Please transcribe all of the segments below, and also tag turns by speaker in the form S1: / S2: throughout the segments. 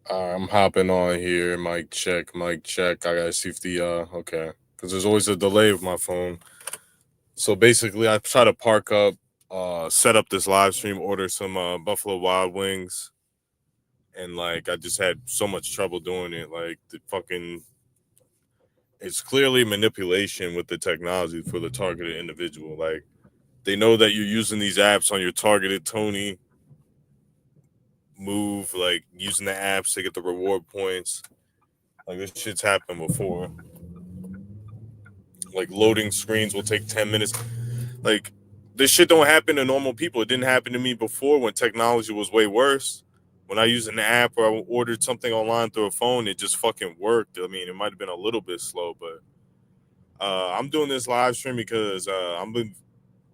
S1: I'm hopping on here. Mic check, mic check. I gotta see if the okay, because there's always a delay with my phone. So basically, I try to park up, set up this live stream, order some Buffalo Wild Wings, and like I just had so much trouble doing it. Like the fucking, it's clearly manipulation with the technology for the targeted individual. Like they know that you're using these apps on your targeted Tony move, like using the apps to get the reward points. Like this shit's happened before. Like loading screens will take 10 minutes. Like this shit don't happen to normal people. It didn't happen to me before when technology was way worse. When I used an app or I ordered something online through a phone, it just fucking worked. I mean, it might have been a little bit slow, but I'm doing this live stream because I'm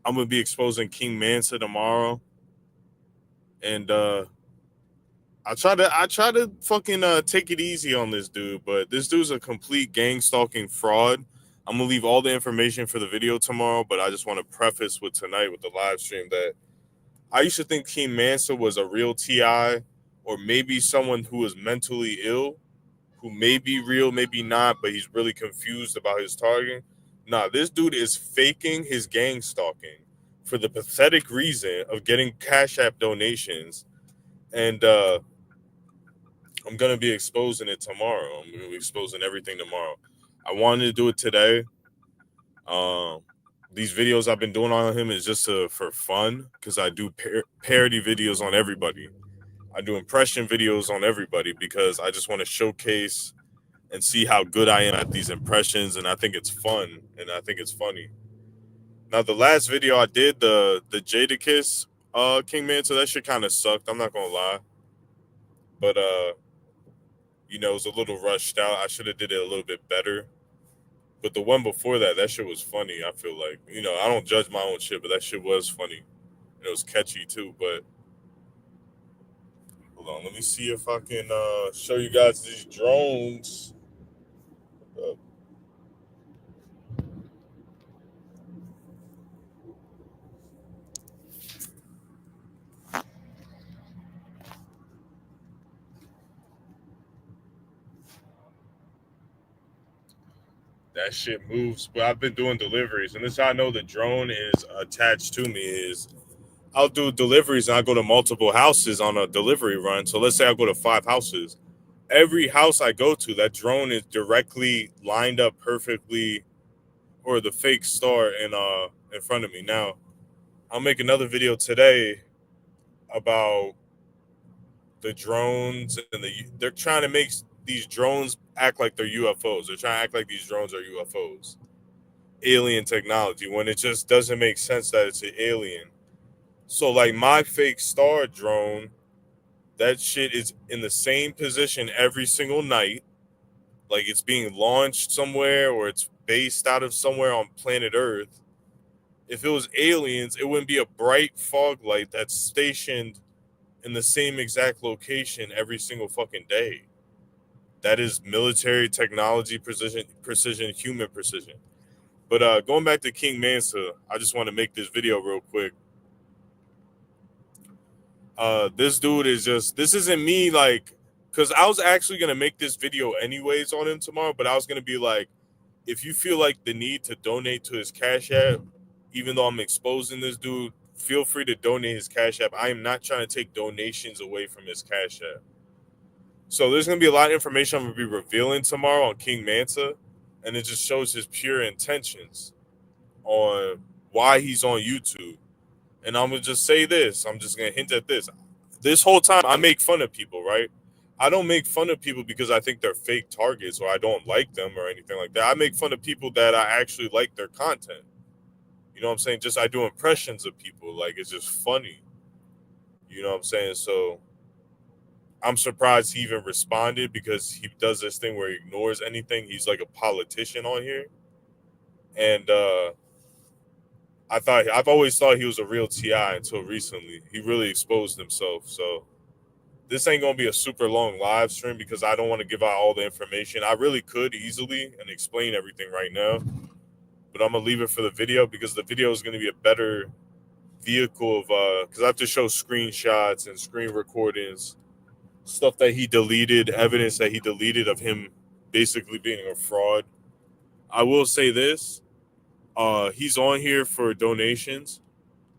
S1: gonna be exposing King Mansa tomorrow, and I try to fucking take it easy on this dude, but this dude's a complete gang stalking fraud. I'm gonna leave all the information for the video tomorrow, but I just want to preface with tonight with the live stream that I used to think King Mansa was a real TI, or maybe someone who was mentally ill, who may be real, maybe not, but he's really confused about his targeting. Nah, this dude is faking his gang stalking for the pathetic reason of getting Cash App donations, and I'm gonna be exposing it tomorrow. I'm gonna be exposing everything tomorrow. I wanted to do it today. Um, these videos I've been doing on him is just for fun because I do parody videos on everybody. I do impression videos on everybody because I just want to showcase and see how good I am at these impressions, and I think it's fun and I think it's funny. Now the last video I did, the Jadakiss King Man, so that shit kind of sucked. I'm not gonna lie, but it was a little rushed out. I should have did it a little bit better. But the one before that, that shit was funny. I feel like I don't judge my own shit, but that shit was funny. And it was catchy too. But hold on, let me see if I can show you guys these drones. Uh, that shit moves. But I've been doing deliveries, and this is how I know the drone is attached to me. Is I'll do deliveries and I go to multiple houses on a delivery run. So let's say I go to 5 houses. Every house I go to, that drone is directly lined up perfectly, or the fake star in front of me. Now, I'll make another video today about the drones and they're trying to make these drones act like they're UFOs. They're trying to act like these drones are UFOs, alien technology, when it just doesn't make sense that it's an alien. So like my fake star drone, that shit is in the same position every single night. Like it's being launched somewhere or it's based out of somewhere on planet Earth. If it was aliens, it wouldn't be a bright fog light that's stationed in the same exact location every single fucking day. That is military technology precision, human precision. But going back to King Mansa, I just want to make this video real quick. This dude is just, this isn't me like, because I was actually gonna make this video anyways on him tomorrow, but I was gonna be like, if you feel like the need to donate to his Cash App, even though I'm exposing this dude, feel free to donate his Cash App. I am not trying to take donations away from his Cash App. So there's going to be a lot of information I'm going to be revealing tomorrow on King Mansa, and it just shows his pure intentions on why he's on YouTube. And I'm going to just say this. I'm just going to hint at this. This whole time, I make fun of people, right? I don't make fun of people because I think they're fake targets or I don't like them or anything like that. I make fun of people that I actually like their content. You know what I'm saying? Just I do impressions of people. Like it's just funny. You know what I'm saying? So I'm surprised he even responded because he does this thing where he ignores anything. He's like a politician on here. And I've always thought he was a real TI until recently. He really exposed himself. So this ain't gonna be a super long live stream because I don't want to give out all the information. I really could easily and explain everything right now, but I'm gonna leave it for the video because the video is gonna be a better vehicle of because I have to show screenshots and screen recordings stuff that he deleted, evidence that he deleted of him basically being a fraud. I will say this: he's on here for donations,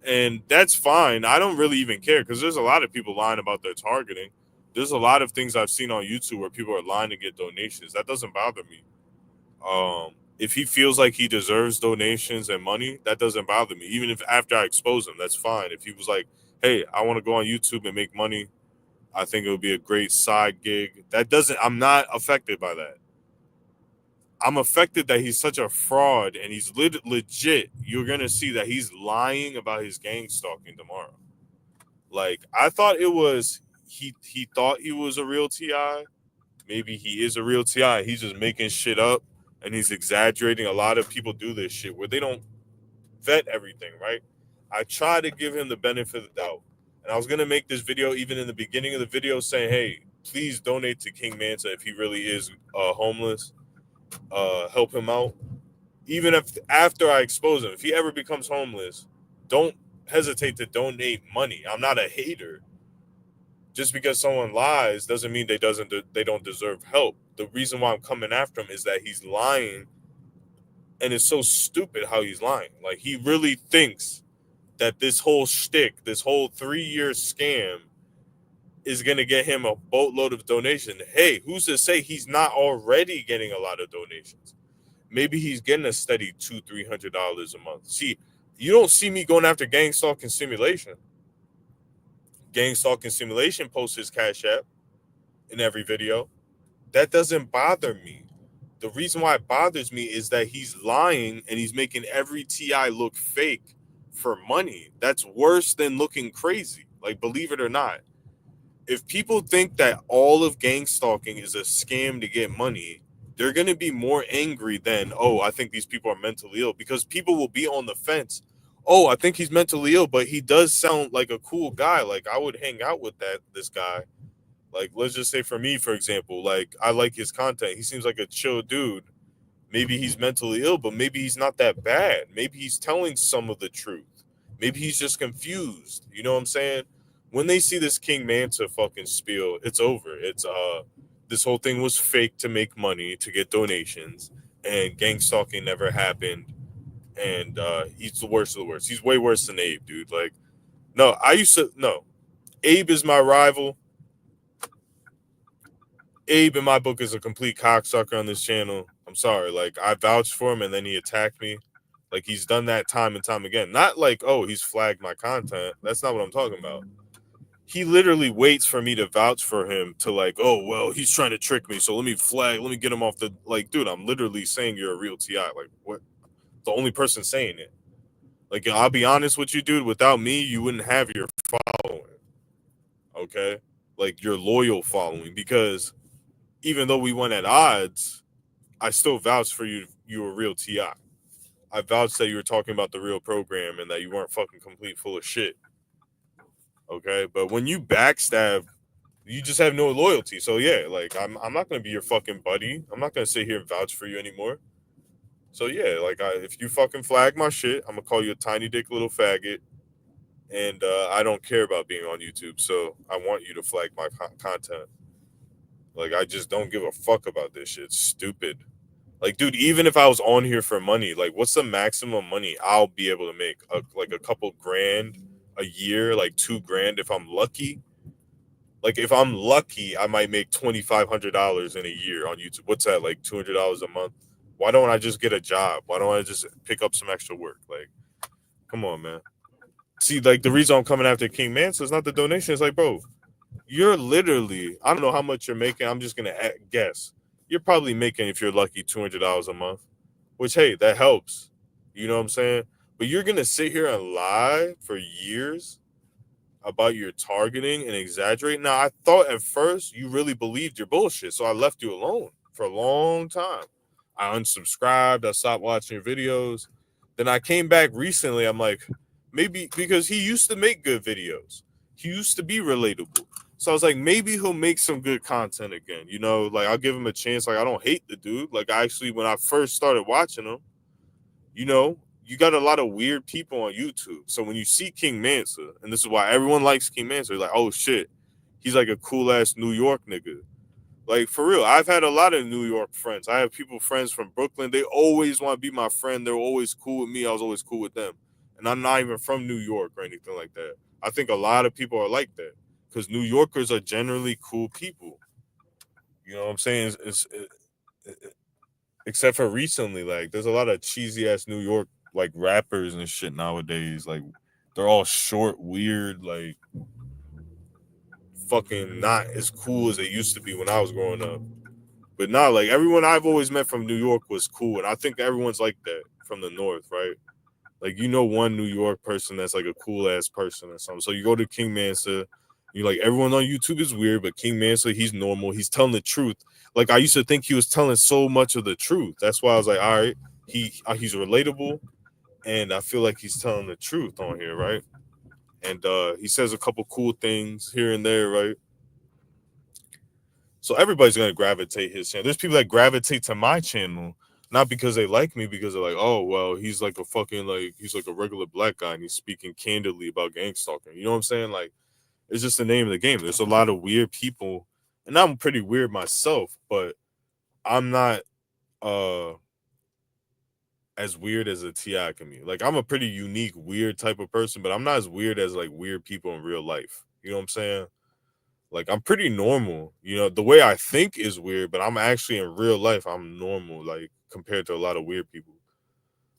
S1: and that's fine. I don't really even care because there's a lot of people lying about their targeting. There's a lot of things I've seen on YouTube where people are lying to get donations. That doesn't bother me. If he feels like he deserves donations and money, that doesn't bother me. Even if after I expose him, that's fine. If he was like, "Hey, I want to go on YouTube and make money," I think it would be a great side gig. That doesn't. I'm not affected by that. I'm affected that he's such a fraud and he's legit. You're gonna see that he's lying about his gang stalking tomorrow. Like I thought it was he thought he was a real Ti. Maybe he is a real Ti. He's just making shit up and he's exaggerating. A lot of people do this shit where they don't vet everything, right? I try to give him the benefit of the doubt. And I was gonna make this video even in the beginning of the video saying, hey, please donate to King Manta if he really is homeless. Help him out. Even if after I expose him, if he ever becomes homeless, don't hesitate to donate money. I'm not a hater. Just because someone lies doesn't mean they don't deserve help. The reason why I'm coming after him is that he's lying, and it's so stupid how he's lying. Like he really thinks that this whole shtick, this whole 3-year scam, is gonna get him a boatload of donation. Hey, who's to say he's not already getting a lot of donations? Maybe he's getting a steady $200-$300 a month. See, you don't see me going after Gang Stalking Simulation. Gang Stalking Simulation posts his Cash App in every video. That doesn't bother me. The reason why it bothers me is that he's lying and he's making every TI look fake for money. That's worse than looking crazy. Like, believe it or not. If people think that all of gang stalking is a scam to get money, they're going to be more angry than, oh, I think these people are mentally ill, because people will be on the fence. Oh, I think he's mentally ill, but he does sound like a cool guy. Like I would hang out with this guy. Like, let's just say for me, for example, like I like his content. He seems like a chill dude. Maybe he's mentally ill, but maybe he's not that bad. Maybe he's telling some of the truth. Maybe he's just confused. You know what I'm saying? When they see this King Manta fucking spiel, it's over. It's this whole thing was fake to make money, to get donations, and gang stalking never happened. And he's the worst of the worst. He's way worse than Abe, dude. Like, no, Abe is my rival. Abe, in my book, is a complete cocksucker on this channel. I'm sorry. Like, I vouched for him and then he attacked me. Like, he's done that time and time again. Not like, oh, he's flagged my content. That's not what I'm talking about. He literally waits for me to vouch for him to, like, oh, well, he's trying to trick me. So let me get him off the, like, dude, I'm literally saying you're a real TI. Like, what? The only person saying it. Like, I'll be honest with you, dude. Without me, you wouldn't have your following. Okay? Like, your loyal following. Because even though we went at odds, I still vouched for you. You were real TI. I vouched that you were talking about the real program and that you weren't fucking complete full of shit. Okay? But when you backstab, you just have no loyalty. So yeah, like I'm not gonna be your fucking buddy. I'm not gonna sit here and vouch for you anymore. So yeah, like if you fucking flag my shit, I'm gonna call you a tiny dick little faggot. And I don't care about being on YouTube, so I want you to flag my content. Like, I just don't give a fuck about this shit. It's stupid. Like, dude, even if I was on here for money, like, what's the maximum money I'll be able to make? Like a couple grand a year, like $2,000 if I'm lucky. Like, if I'm lucky, I might make $2,500 in a year on YouTube. What's that, like $200 a month? Why don't I just get a job? Why don't I just pick up some extra work? Like, come on, man. See, like, the reason I'm coming after King Manta is not the donation. It's like, bro, you're literally, I don't know how much you're making. I'm just going to guess. You're probably making, if you're lucky, $200 a month, which, hey, that helps. You know what I'm saying? But you're going to sit here and lie for years about your targeting and exaggerate. Now, I thought at first you really believed your bullshit, so I left you alone for a long time. I unsubscribed. I stopped watching your videos. Then I came back recently. I'm like, maybe because he used to make good videos. He used to be relatable. So I was like, maybe he'll make some good content again. You know, like I'll give him a chance. Like I don't hate the dude. Like I actually, when I first started watching him, you know, you got a lot of weird people on YouTube. So when you see King Manta, and this is why everyone likes King Manta, like, oh shit, he's like a cool ass New York nigga. Like for real, I've had a lot of New York friends. I have friends from Brooklyn. They always want to be my friend. They're always cool with me. I was always cool with them. And I'm not even from New York or anything like that. I think a lot of people are like that because New Yorkers are generally cool people. You know what I'm saying? Except for recently, like there's a lot of cheesy ass New York like rappers and shit nowadays. Like they're all short, weird, like fucking not as cool as they used to be when I was growing up. But nah, like everyone I've always met from New York was cool, and I think everyone's like that from the north, right? Like you know one New York person that's like a cool ass person or something. So you go to King Mansa, you like everyone on YouTube is weird, but King Mansa, he's normal. He's telling the truth. Like I used to think he was telling so much of the truth. That's why I was like, all right, he's relatable, and I feel like he's telling the truth on here, right? And he says a couple cool things here and there, right? So everybody's gonna gravitate his channel. There's people that gravitate to my channel not because they like me, because they're like, oh well, he's like a fucking like he's like a regular black guy and he's speaking candidly about gang stalking. You know what I'm saying? Like it's just the name of the game. There's a lot of weird people, and I'm pretty weird myself, but I'm not as weird as a T.I. can be. Like I'm a pretty unique, weird type of person, but I'm not as weird as like weird people in real life. You know what I'm saying? Like I'm pretty normal. You know, the way I think is weird, but I'm actually in real life, I'm normal, like compared to a lot of weird people.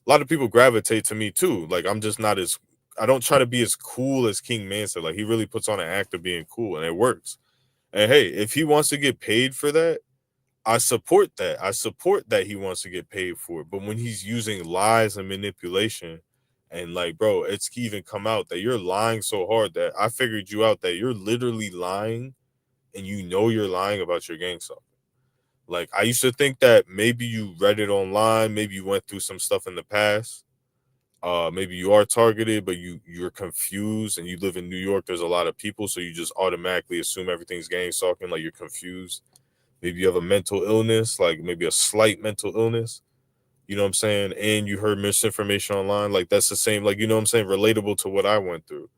S1: A lot of people gravitate to me too. Like I'm just not as I don't try to be as cool as King Mansa. Like he really puts on an act of being cool and it works. And hey, if he wants to get paid for that, I support that. I support that he wants to get paid for it. But when he's using lies and manipulation, and like, bro, it's even come out that you're lying so hard that I figured you out that you're literally lying and you know you're lying about your gang stuff. Like I used to think that maybe you read it online, maybe you went through some stuff in the past. Maybe you are targeted, but you're confused and you live in New York. There's a lot of people, so you just automatically assume everything's gang stalking, like you're confused. Maybe you have a mental illness, like maybe a slight mental illness. You know what I'm saying? And you heard misinformation online. Like that's the same, like you know what I'm saying, relatable to what I went through.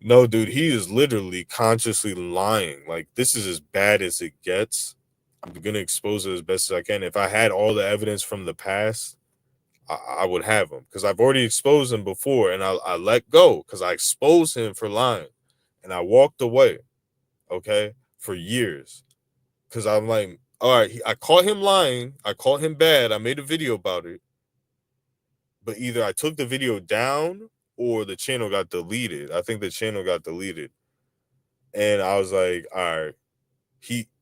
S1: No, dude, he is literally consciously lying. Like this is as bad as it gets. I'm gonna expose it as best as I can. If I had all the evidence from the past, I would have him because I've already exposed him before, and I let go because I exposed him for lying, and I walked away. Okay, for years because I'm like, all right, I caught him lying, I caught him bad, I made a video about it, but either I took the video down or the channel got deleted. I think the channel got deleted, and I was like, all right,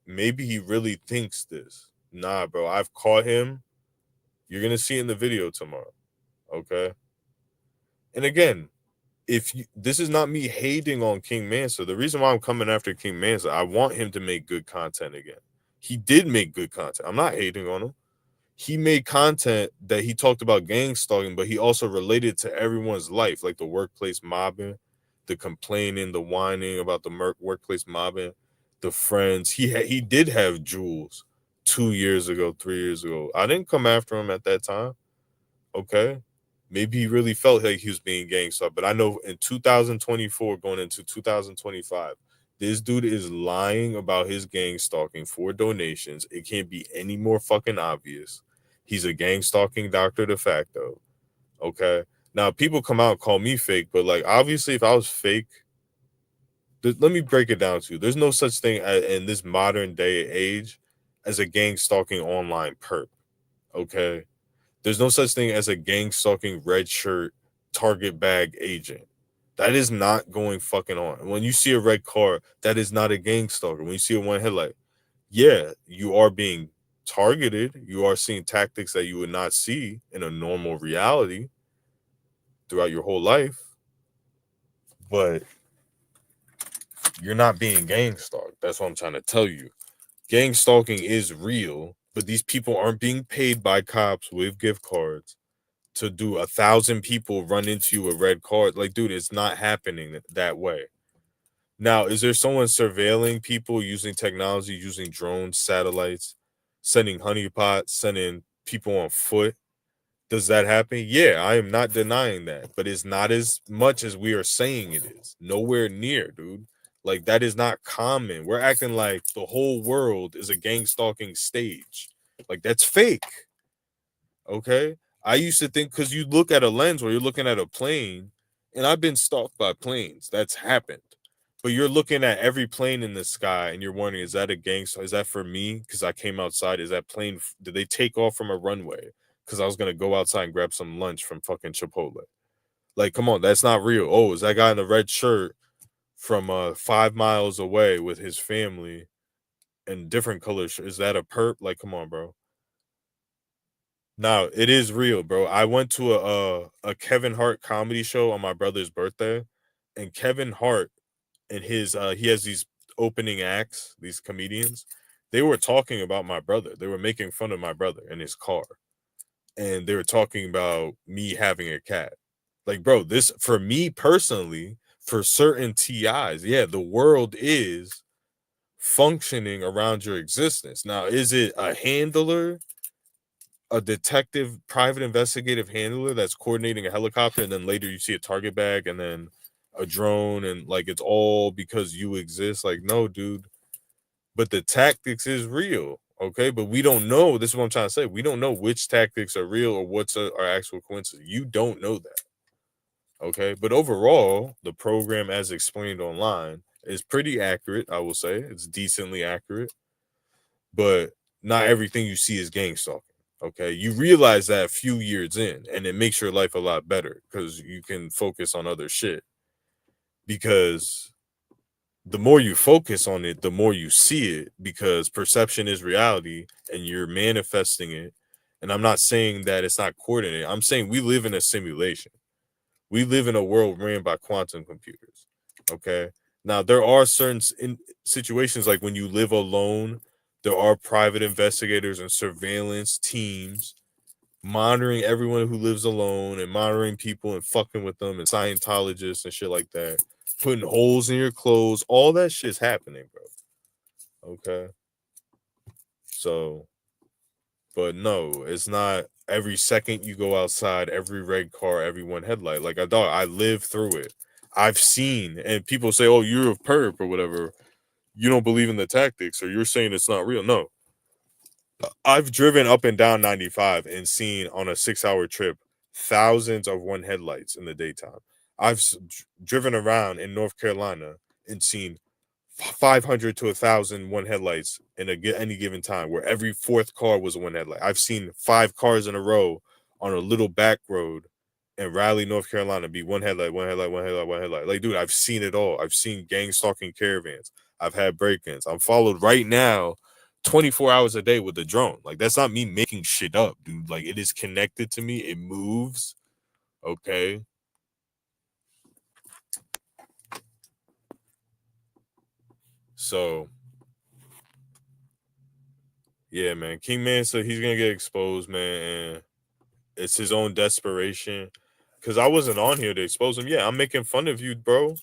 S1: maybe he really thinks this. Nah, bro, I've caught him. You're gonna see in the video tomorrow. Okay. And again, this is not me hating on King Mansa. The reason why I'm coming after King Mansa, I want him to make good content again. He did make good content. I'm not hating on him. He made content that he talked about gang stalking, but he also related to everyone's life, like the workplace mobbing, the complaining, the whining about the workplace mobbing, the friends. He did have Jules 2 years ago, 3 years ago. I didn't come after him at that time. Okay. Maybe he really felt like he was being gangsta, but I know in 2024, going into 2025, this dude is lying about his gang stalking for donations. It can't be any more fucking obvious. He's a gang stalking doctor de facto. Okay. Now people come out and call me fake, but like obviously, if I was fake, let me break it down to you. There's no such thing in this modern day age as a gang stalking online perp. Okay. There's no such thing as a gang stalking red shirt target bag agent. That is not going fucking on. When you see a red car, that is not a gang stalker. When you see a one headlight, yeah, you are being targeted. You are seeing tactics that you would not see in a normal reality throughout your whole life, but you're not being gang stalked. That's what I'm trying to tell you. Gang stalking is real, but these people aren't being paid by cops with gift cards to do 1,000 people run into you a red card. Like, dude, it's not happening that way. Now, is there someone surveilling people using technology, using drones, satellites, sending honeypots, sending people on foot? Does that happen? Yeah, I am not denying that, but it's not as much as we are saying it is. Nowhere near, dude. Like that is not common. We're acting like the whole world is a gang stalking stage. Like that's fake. Okay. I used to think because you look at a lens where you're looking at a plane, and I've been stalked by planes. That's happened. But you're looking at every plane in the sky and you're wondering, is that a gangster? Is that for me? Because I came outside. Is that plane? Did they take off from a runway? Because I was gonna go outside and grab some lunch from fucking Chipotle. Like, come on, that's not real. Oh, is that guy in the red shirt from 5 miles away with his family and different colors? Is that a perp? Like, come on, bro. No, it is real, bro. I went to a Kevin Hart comedy show on my brother's birthday, and Kevin Hart and his he has these opening acts, these comedians. They were talking about my brother. They were making fun of my brother in his car, and they were talking about me having a cat. Like, bro, this for me personally, for certain TIs, yeah, the world is functioning around your existence. Now, is it a handler, a detective, private investigative handler that's coordinating a helicopter, and then later you see a target bag and then a drone, and like it's all because you exist? Like, no, dude. But the tactics is real, okay? But we don't know. This is what I'm trying to say. We don't know which tactics are real or what's are actual coincidence. You don't know that, okay? But overall, the program, as explained online, is pretty accurate. I will say it's decently accurate, but not everything you see is gang stalking. Okay, you realize that a few years in, and it makes your life a lot better because you can focus on other shit. Because the more you focus on it, the more you see it, because perception is reality and you're manifesting it. And I'm not saying that it's not coordinated. I'm saying we live in a simulation. We live in a world ran by quantum computers. Okay. Now, there are certain situations like when you live alone, there are private investigators and surveillance teams monitoring everyone who lives alone and monitoring people and fucking with them and Scientologists and shit like that, putting holes in your clothes. All that shit's happening, bro. Okay. So, but no, it's not every second you go outside, every red car, every one headlight. Like I lived through it. I've seen, and people say, "Oh, you're a perp or whatever. You don't believe in the tactics, or you're saying it's not real." No, I've driven up and down 95 and seen on a 6 hour trip thousands of one headlights in the daytime. I've driven around in North Carolina and seen 500 to 1,000 one headlights in any given time, where every fourth car was a one headlight. I've seen 5 cars in a row on a little back road in Raleigh, North Carolina, be one headlight, one headlight, one headlight, one headlight. Like, dude, I've seen it all. I've seen gang stalking caravans. I've had break-ins. I'm followed right now 24 hours a day with the drone. Like, that's not me making shit up, dude. Like, it is connected to me. It moves. Okay. So, yeah, man. King Man said he's gonna get exposed, man, and it's his own desperation. Cause I wasn't on here to expose him. Yeah, I'm making fun of you, bro.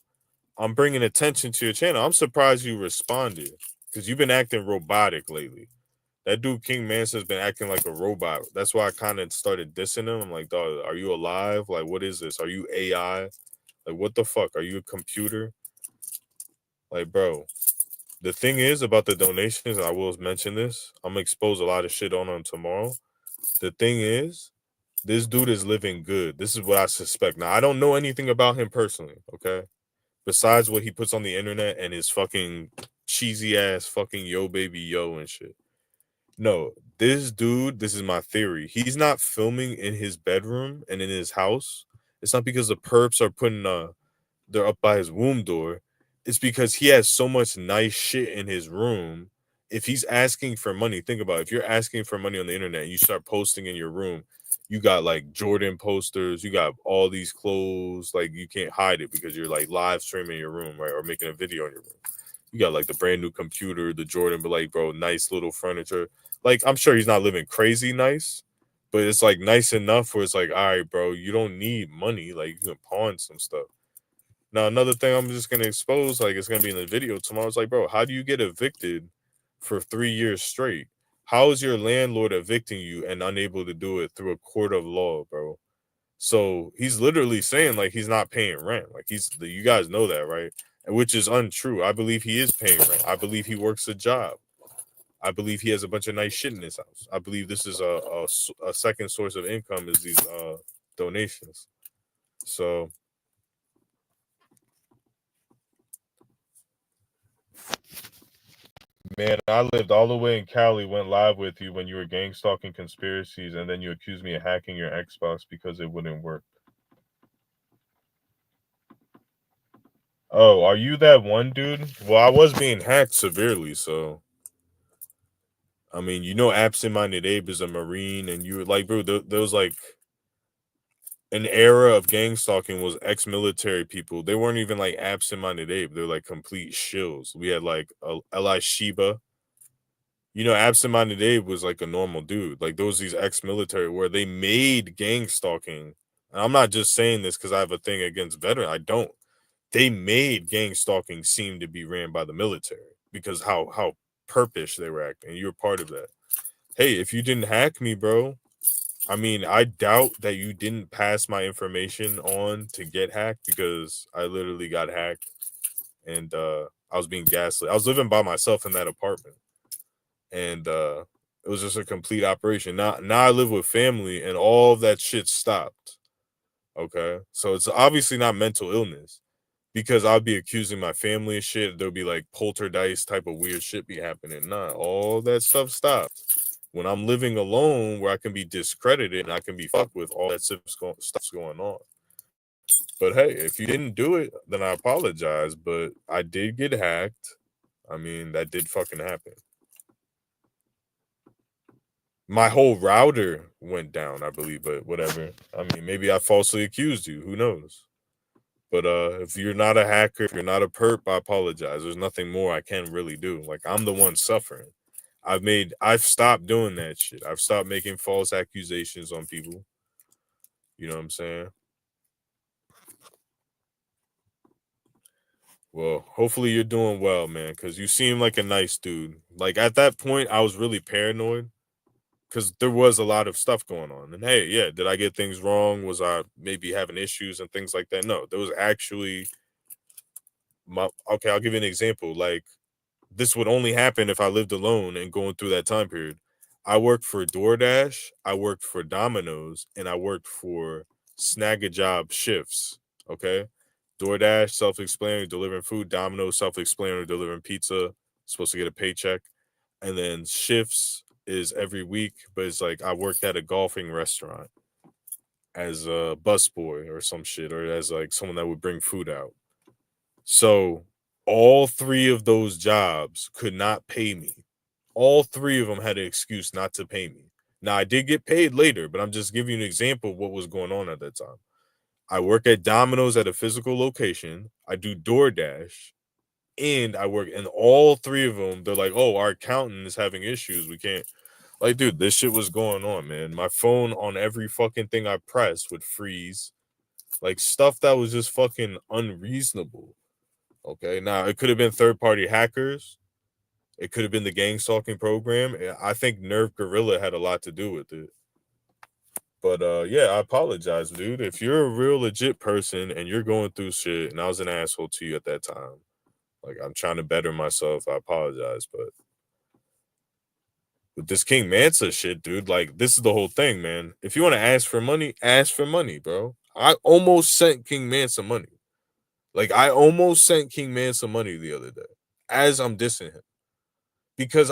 S1: I'm bringing attention to your channel. I'm surprised you responded, because you've been acting robotic lately. That dude King Manson's been acting like a robot. That's why I kind of started dissing him. I'm like, dog, are you alive? Like, what is this? Are you AI? Like, what the fuck? Are you a computer? Like, bro. The thing is about the donations, I will mention this. I'm gonna expose a lot of shit on him tomorrow. The thing is, this dude is living good. This is what I suspect. Now, I don't know anything about him personally, okay? Besides what he puts on the internet and his fucking cheesy ass fucking yo baby yo and shit. No, this dude, this is my theory. He's not filming in his bedroom and in his house. It's not because the perps are putting they're up by his womb door. It's because he has so much nice shit in his room. If he's asking for money, think about it. If you're asking for money on the internet and you start posting in your room, you got like Jordan posters, you got all these clothes, like you can't hide it because you're like live streaming your room, right? Or making a video in your room. You got like the brand new computer, the Jordan, but like, bro, nice little furniture. Like, I'm sure he's not living crazy nice, but it's like nice enough where it's like, all right, bro, you don't need money. Like, you can pawn some stuff. Now, another thing I'm just gonna expose, like it's gonna be in the video tomorrow. It's like, bro, how do you get evicted for 3 years straight? How is your landlord evicting you and unable to do it through a court of law, bro? So he's literally saying like he's not paying rent. Like you guys know that, right? which is untrue. I believe he is paying rent. I believe he works a job. I believe he has a bunch of nice shit in his house. I believe this is a second source of income is these donations. So, man, I lived all the way in Cali, went live with you when you were gang stalking conspiracies, and then you accused me of hacking your Xbox because it wouldn't work. Oh, are you that one dude? Well, I was being hacked severely, so I mean, Absent Minded Abe is a Marine, and you were like, bro, there was like an era of gang stalking was ex-military people. They weren't even like Absent-Minded Abe. They're like complete shills. We had like Eli Sheba. Absent-Minded Abe was like a normal dude. Like there was these ex-military where they made gang stalking. And I'm not just saying this because I have a thing against veteran. I don't. They made gang stalking seem to be ran by the military because how purpish they were acting. You were part of that. Hey, if you didn't hack me, bro, I mean, I doubt that you didn't pass my information on to get hacked because I literally got hacked and I was being gaslit. I was living by myself in that apartment and it was just a complete operation. Now I live with family and all of that shit stopped. Okay. So it's obviously not mental illness because I'll be accusing my family of shit. There'll be like poltergeist type of weird shit be happening. Nah, all that stuff stopped. When I'm living alone where I can be discredited and I can be fucked with, all that stuff's going on. But hey, if you didn't do it, then I apologize. But I did get hacked. I mean, that did fucking happen. My whole router went down, I believe, but whatever. I mean, maybe I falsely accused you. Who knows? But if you're not a hacker, if you're not a perp, I apologize. There's nothing more I can really do. Like I'm the one suffering. I've stopped doing that shit. I've stopped making false accusations on people. You know what I'm saying? Well, hopefully you're doing well, man, because you seem like a nice dude. Like at that point, I was really paranoid because there was a lot of stuff going on. And hey, yeah, did I get things wrong? Was I maybe having issues and things like that? No, there was actually okay, I'll give you an example. Like this would only happen if I lived alone and going through that time period. I worked for DoorDash, I worked for Domino's, and I worked for Snag a Job shifts. Okay. DoorDash, self-explanatory, delivering food. Domino's, self-explanatory, delivering pizza. Supposed to get a paycheck. And then shifts is every week, but it's like I worked at a golfing restaurant as a busboy or some shit, or as like someone that would bring food out. So all three of those jobs could not pay me. All three of them had an excuse not to pay me. Now I did get paid later, but I'm just giving you an example of what was going on at that time. I work at Domino's at a physical location. I do DoorDash, and I work. And all three of them, they're like, "Oh, our accountant is having issues. We can't." Like, dude, this shit was going on, man. My phone on every fucking thing I pressed would freeze. Like stuff that was just fucking unreasonable. Okay, now it could have been third party hackers. It could have been the gang stalking program. I think Nerve Gorilla had a lot to do with it. But yeah, I apologize, dude. If you're a real legit person and you're going through shit, and I was an asshole to you at that time, like I'm trying to better myself, I apologize. But with this King Mansa shit, dude, like this is the whole thing, man. If you want to ask for money, bro. I almost sent King Mansa money. Like I almost sent King Mansa money the other day as I'm dissing him. Because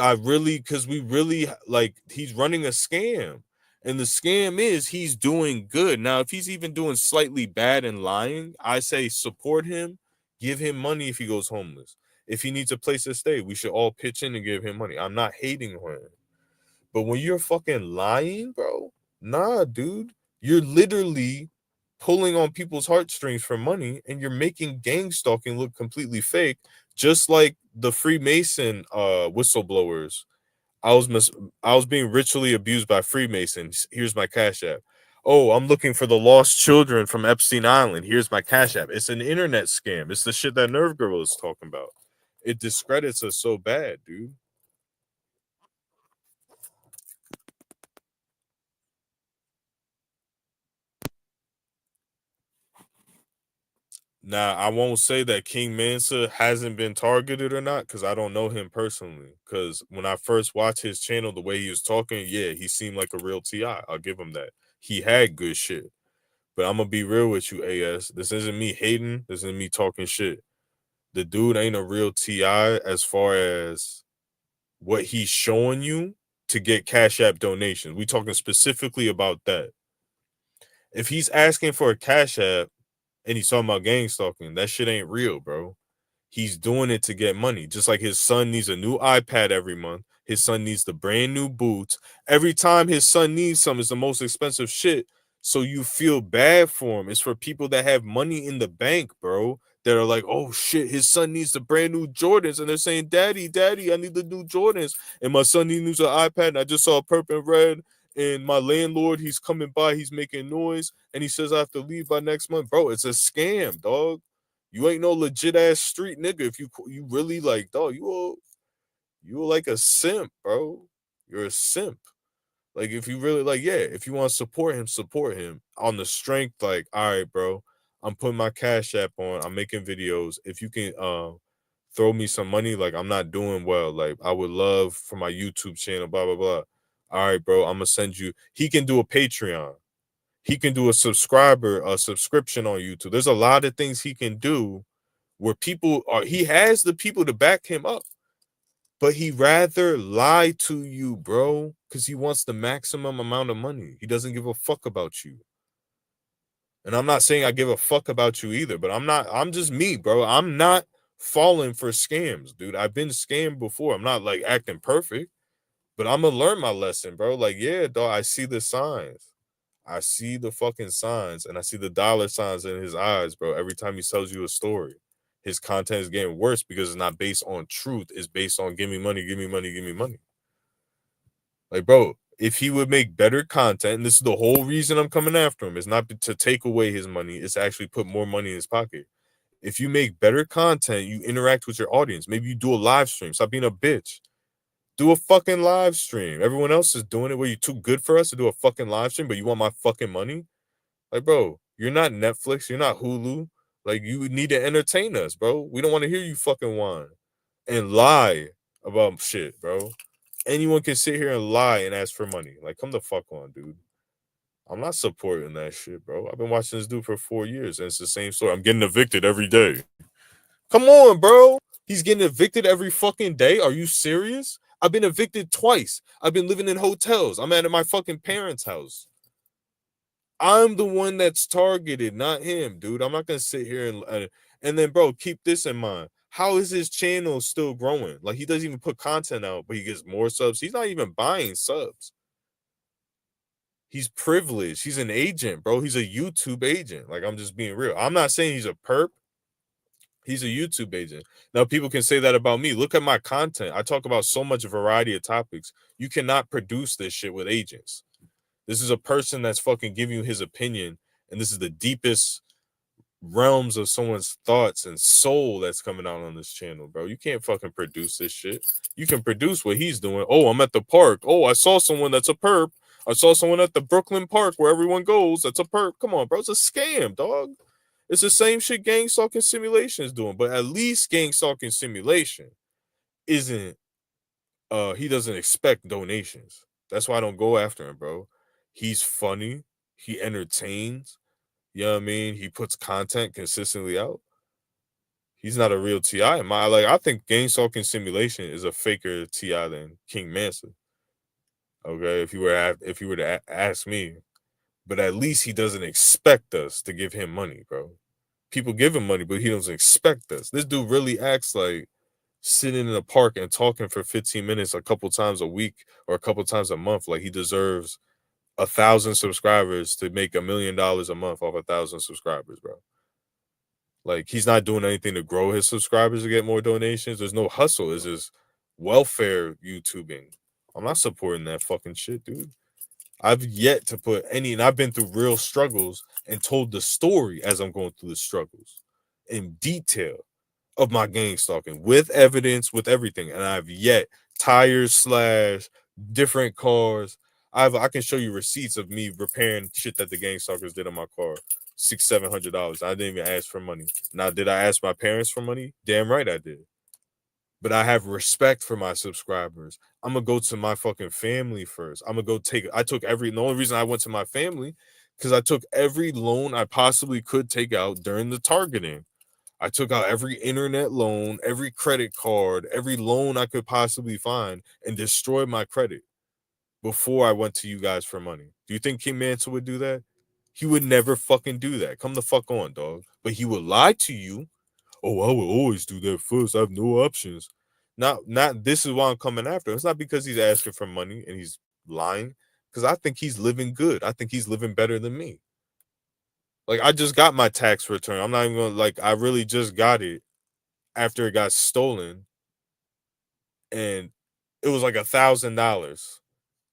S1: we really like he's running a scam. And the scam is he's doing good. Now, if he's even doing slightly bad and lying, I say support him, give him money if he goes homeless. If he needs a place to stay, we should all pitch in and give him money. I'm not hating on him. But when you're fucking lying, bro, nah, dude, you're literally pulling on people's heartstrings for money and you're making gang stalking look completely fake, just like the Freemason whistleblowers. I was I was being ritually abused by Freemasons. Here's my Cash App. Oh, I'm looking for the lost children from Epstein Island. Here's my Cash App. It's an internet scam. It's the shit that Nerve Girl is talking about. It discredits us so bad, dude. Now, I won't say that King Mansa hasn't been targeted or not because I don't know him personally. Because when I first watched his channel, the way he was talking, yeah, he seemed like a real T.I. I'll give him that. He had good shit. But I'm going to be real with you, AS. This isn't me hating. This isn't me talking shit. The dude ain't a real T.I. as far as what he's showing you to get Cash App donations. We talking specifically about that. If he's asking for a Cash App and he's talking about gang stalking, that shit ain't real, bro. He's doing it to get money. Just like his son needs a new iPad every month. His son needs the brand new boots. Every time his son needs something, it's the most expensive shit. So you feel bad for him. It's for people that have money in the bank, bro. That are like, oh shit, his son needs the brand new Jordans. And they're saying, Daddy, I need the new Jordans. And my son needs an iPad. And I just saw a purple and red. And my landlord, he's coming by, he's making noise, and he says I have to leave by next month. Bro, it's a scam, dog. You ain't no legit ass street nigga. If you really like, dog, you like a simp, bro. You're a simp. Like if you really like, yeah, if you want to support him on the strength. Like, all right, bro, I'm putting my Cash App on. I'm making videos. If you can throw me some money, like I'm not doing well. Like I would love for my YouTube channel, blah blah blah. All right, bro, I'm gonna send you. He can do a Patreon. He can do a subscription on YouTube. There's a lot of things he can do where people are, he has the people to back him up, but he rather lie to you, bro, because he wants the maximum amount of money. He doesn't give a fuck about you. And I'm not saying I give a fuck about you either, but I'm just me, bro. I'm not falling for scams, dude. I've been scammed before. I'm not like acting perfect, but I'm gonna learn my lesson, bro. Like, yeah, dog, I see the signs. I see the fucking signs and I see the dollar signs in his eyes, bro. Every time he tells you a story, his content is getting worse because it's not based on truth. It's based on give me money, give me money, give me money. Like, bro, if he would make better content, and this is the whole reason I'm coming after him, is not to take away his money, it's to actually put more money in his pocket. If you make better content, you interact with your audience. Maybe you do a live stream. Stop being a bitch. Do a fucking live stream. Everyone else is doing it. Where you too good for us to do a fucking live stream, but you want my fucking money? Like, bro, you're not Netflix. You're not Hulu. Like, you need to entertain us, bro. We don't want to hear you fucking whine and lie about shit, bro. Anyone can sit here and lie and ask for money. Like, come the fuck on, dude. I'm not supporting that shit, bro. I've been watching this dude for 4 years, and it's the same story. I'm getting evicted every day. Come on, bro. He's getting evicted every fucking day. Are you serious? I've been evicted twice. I've been living in hotels. I'm at my fucking parents' house. I'm the one that's targeted, not him, dude. I'm not gonna sit here and then, bro, keep this in mind. How is his channel still growing? Like he doesn't even put content out, but he gets more subs. He's not even buying subs. He's privileged. He's an agent, bro. He's a YouTube agent. Like I'm just being real. I'm not saying he's a perp. He's a YouTube agent. Now people can say that about me. Look at my content. I talk about so much variety of topics. You cannot produce this shit with agents. This is a person that's fucking giving you his opinion, and this is the deepest realms of someone's thoughts and soul that's coming out on this channel, bro. You can't fucking produce this shit. You can produce what he's doing. Oh, I'm at the park. Oh, I saw someone that's a perp. I saw someone at the Brooklyn Park where everyone goes. That's a perp. Come on, bro. It's a scam, dog. It's the same shit Gang Stalking Simulation is doing, but at least Gang Stalking Simulation isn't he doesn't expect donations. That's why I don't go after him, bro. He's funny, he entertains, you know what I mean? He puts content consistently out. He's not a real TI. I think Gang Stalking Simulation is a faker TI than King Mansa. Okay, if you were to ask me, but at least he doesn't expect us to give him money, bro. People give him money, but he doesn't expect us. This dude really acts like sitting in a park and talking for 15 minutes a couple times a week or a couple times a month like he deserves 1,000 subscribers to make $1 million a month off 1,000 subscribers, bro. Like he's not doing anything to grow his subscribers to get more donations. There's no hustle. It's just welfare YouTubing. I'm not supporting that fucking shit, dude. I've yet to put any, and I've been through real struggles and told the story as I'm going through the struggles in detail of my gang stalking with evidence, with everything. And I've yet tires slash different cars. I can show you receipts of me repairing shit that the gang stalkers did on my car. $600-700. I didn't even ask for money. Now, did I ask my parents for money? Damn right I did. But I have respect for my subscribers. I'm gonna go to my fucking family first. I'm gonna go take. I took every. The only reason I went to my family because I took every loan I possibly could take out during the targeting. I took out every internet loan, every credit card, every loan I could possibly find, and destroyed my credit before I went to you guys for money. Do you think King Mansa would do that? He would never fucking do that. Come the fuck on, dog. But he would lie to you. Oh, I will always do that first. I have no options. Not this is why I'm coming after him. It's not because he's asking for money and he's lying. Because I think he's living good. I think he's living better than me. Like I just got my tax return. I'm not even gonna like I really just got it after it got stolen. And it was like $1,000.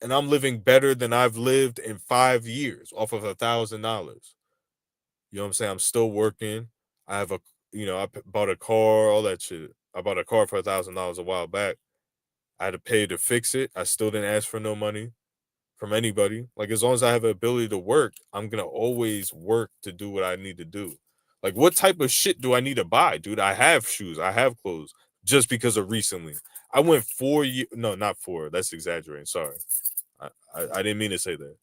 S1: And I'm living better than I've lived in 5 years off of $1,000. You know what I'm saying? I'm still working. I have a, bought a car, all that shit. I bought a car for $1,000 a while back. I had to pay to fix it. I still didn't ask for no money from anybody. Like as long as I have the ability to work, I'm gonna always work to do what I need to do. Like what type of shit do I need to buy, dude? I have shoes, I have clothes, just because of recently. I went 4 years. No, not four. That's exaggerating. Sorry, I didn't mean to say that.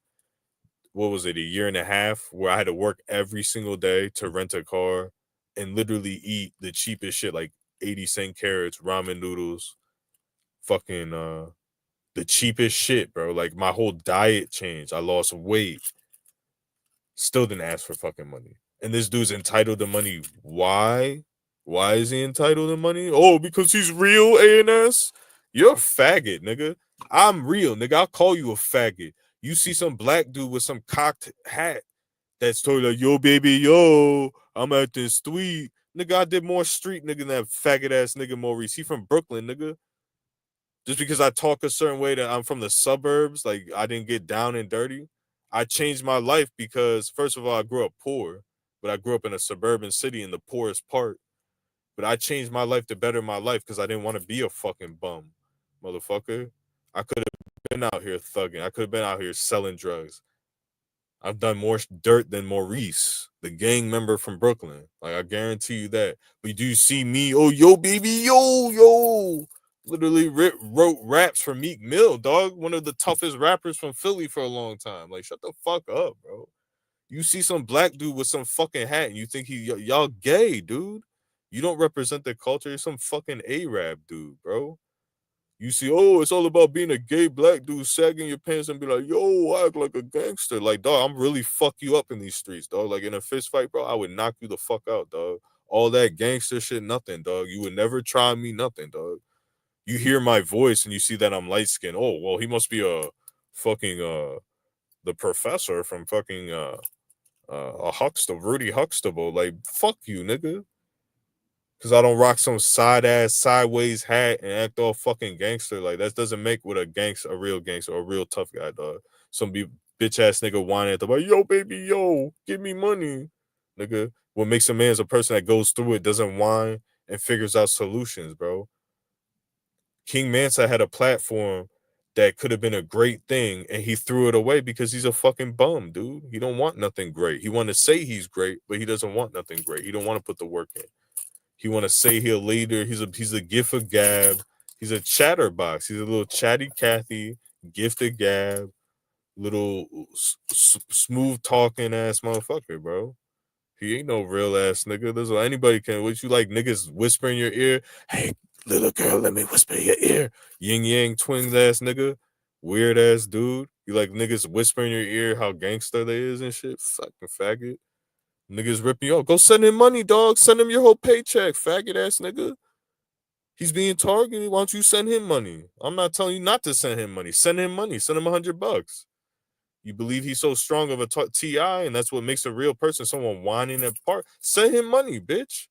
S1: What was it, a year and a half where I had to work every single day to rent a car and literally eat the cheapest shit like 80-cent carrots, ramen noodles, fucking the cheapest shit, bro. Like my whole diet changed. I lost weight. Still didn't ask for fucking money. And this dude's entitled to money. Why? Why is he entitled to money? Oh, because he's real, ANS? You're a faggot, nigga. I'm real, nigga. I'll call you a faggot. You see some black dude with some cocked hat that's totally like, yo, baby, yo, I'm at this street. Nigga, I did more street nigga than that faggot ass nigga Maurice. He from Brooklyn, nigga. Just because I talk a certain way that I'm from the suburbs, like I didn't get down and dirty. I changed my life because first of all, I grew up poor, but I grew up in a suburban city in the poorest part. But I changed my life to better my life because I didn't want to be a fucking bum, motherfucker. I could have been out here thugging. I could have been out here selling drugs. I've done more dirt than Maurice, the gang member from Brooklyn. Like I guarantee you that. But do you see me? Oh, yo, baby, yo. Literally wrote raps for Meek Mill, dog. One of the toughest rappers from Philly for a long time. Like, shut the fuck up, bro. You see some black dude with some fucking hat and you think y'all gay, dude. You don't represent the culture. You're some fucking Arab dude, bro. You see, oh, it's all about being a gay black dude sagging your pants and be like, yo, I act like a gangster. Like, dog, I'm really fuck you up in these streets, dog. Like in a fist fight, bro, I would knock you the fuck out, dog. All that gangster shit, nothing, dog. You would never try me, nothing, dog. You hear my voice and you see that I'm light skinned. Oh, well, he must be a fucking the professor from fucking a Huxtable, Rudy Huxtable. Like, fuck you, nigga. Cause I don't rock some side ass sideways hat and act all fucking gangster. Like that doesn't make what a gangster, a real gangster, or a real tough guy, dog. Some bitch ass nigga whining at the bar, yo baby, yo, give me money, nigga. What makes a man is a person that goes through it, doesn't whine, and figures out solutions, bro. King Mansa had a platform that could have been a great thing, and he threw it away because he's a fucking bum, dude. He don't want nothing great. He want to say he's great, but he doesn't want nothing great. He don't want to put the work in. He want to say he'll leader. He's a gift of gab. He's a chatterbox. He's a little chatty Cathy, gift of gab, little smooth talking ass motherfucker, bro. He ain't no real ass nigga. There's anybody can. What you like niggas whisper in your ear? Hey, little girl, let me whisper in your ear. Yin yang twins ass nigga, weird ass dude. You like niggas whisper in your ear how gangster they is and shit. Fucking faggot. Niggas ripping you off. Go send him money, dog. Send him your whole paycheck, faggot ass nigga. He's being targeted. Why don't you send him money? I'm not telling you not to send him money. Send him money. Send him $100. You believe he's so strong of a TI, and that's what makes a real person. Someone whining at part. Send him money, bitch.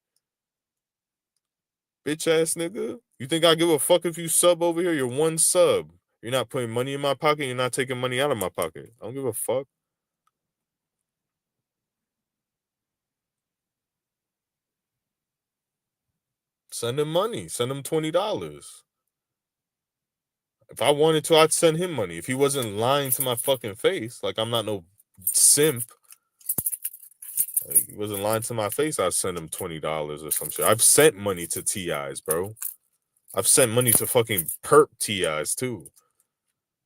S1: Bitch ass nigga. You think I give a fuck if you sub over here? You're one sub. You're not putting money in my pocket. You're not taking money out of my pocket. I don't give a fuck. Send him money. Send him $20. If I wanted to, I'd send him money. If he wasn't lying to my fucking face, like I'm not no simp. Like, he wasn't lying to my face, I'd send him $20 or some shit. I've sent money to TIs, bro. I've sent money to fucking perp TIs too.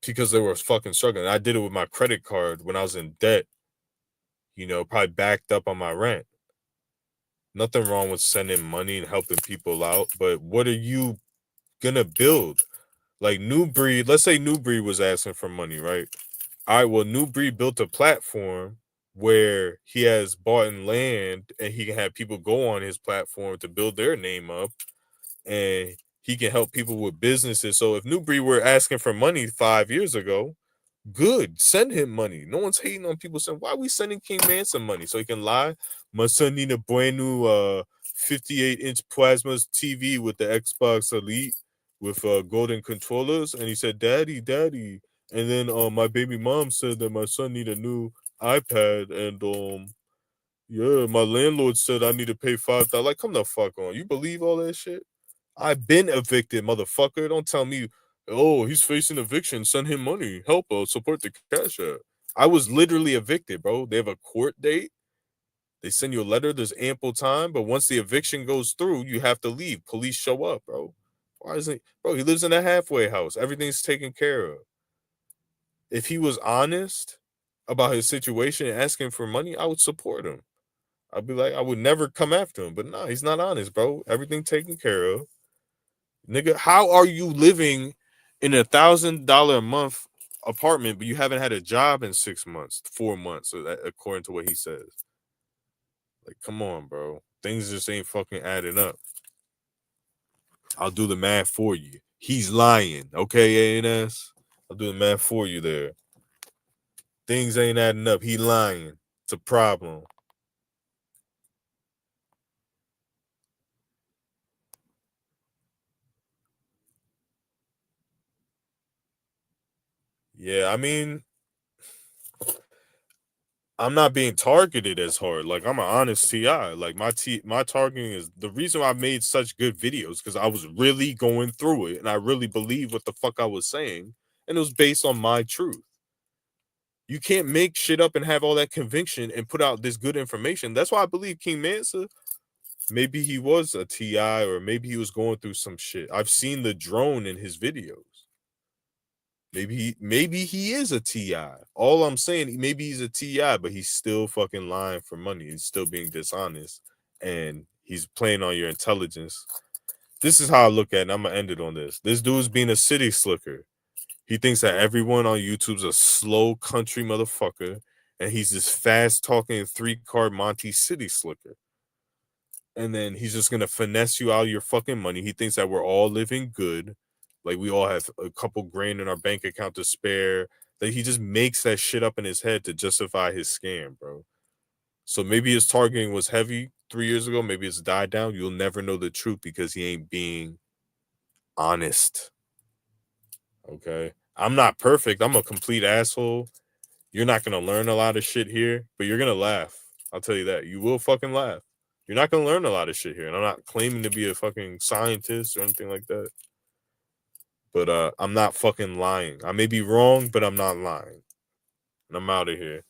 S1: Because they were fucking struggling. I did it with my credit card when I was in debt. You know, probably backed up on my rent. Nothing wrong with sending money and helping people out, but what are you gonna build? Like New Breed, let's say New Breed was asking for money, right? All right, well, New Breed built a platform where he has bought in land and he can have people go on his platform to build their name up, and he can help people with businesses. So if New Breed were asking for money 5 years ago, good, send him money. No one's hating on people saying, why are we sending King Manson money? So he can lie. My son need a brand new 58-inch plasma TV with the Xbox Elite with golden controllers. And he said, Daddy, Daddy. And then my baby mom said that my son need a new iPad. And yeah, my landlord said I need to pay $5,000. Like, come the fuck on. You believe all that shit? I've been evicted, motherfucker. Don't tell me, oh, he's facing eviction. Send him money. Help us support the cash app. I was literally evicted, bro. They have a court date. They send you a letter. There's ample time. But once the eviction goes through, you have to leave. Police show up, bro. Why isn't, bro? He lives in a halfway house. Everything's taken care of. If he was honest about his situation and asking for money, I would support him. I'd be like, I would never come after him. But no, he's not honest, bro. Everything taken care of. Nigga, how are you living in $1,000 a month apartment, but you haven't had a job in 6 months, 4 months, or that, according to what he says? Like, come on, bro. Things just ain't fucking adding up. I'll do the math for you. He's lying, okay, ANS? I'll do the math for you there. Things ain't adding up. He lying. It's a problem. Yeah, I mean, I'm not being targeted as hard. Like, I'm an honest TI. Like, my targeting is the reason I made such good videos because I was really going through it and I really believed what the fuck I was saying, and it was based on my truth. You can't make shit up and have all that conviction and put out this good information. That's why I believe King Mansa, maybe he was a TI or maybe he was going through some shit. I've seen the drone in his videos. Maybe he is a TI. All I'm saying, maybe he's a TI, but he's still fucking lying for money. He's still being dishonest, and he's playing on your intelligence. This is how I look at it. And I'm gonna end it on this. This dude's being a city slicker. He thinks that everyone on YouTube's a slow country motherfucker, and he's this fast talking 3-card Monty city slicker. And then he's just gonna finesse you out of your fucking money. He thinks that we're all living good, like we all have a couple grand in our bank account to spare. That he just makes that shit up in his head to justify his scam, bro. So maybe his targeting was heavy 3 years ago. Maybe it's died down. You'll never know the truth because he ain't being honest. Okay, I'm not perfect. I'm a complete asshole. You're not gonna learn a lot of shit here, but you're gonna laugh. I'll tell you that. You will fucking laugh. You're not gonna learn a lot of shit here, and I'm not claiming to be a fucking scientist or anything like that. But I'm not fucking lying. I may be wrong, but I'm not lying. And I'm out of here.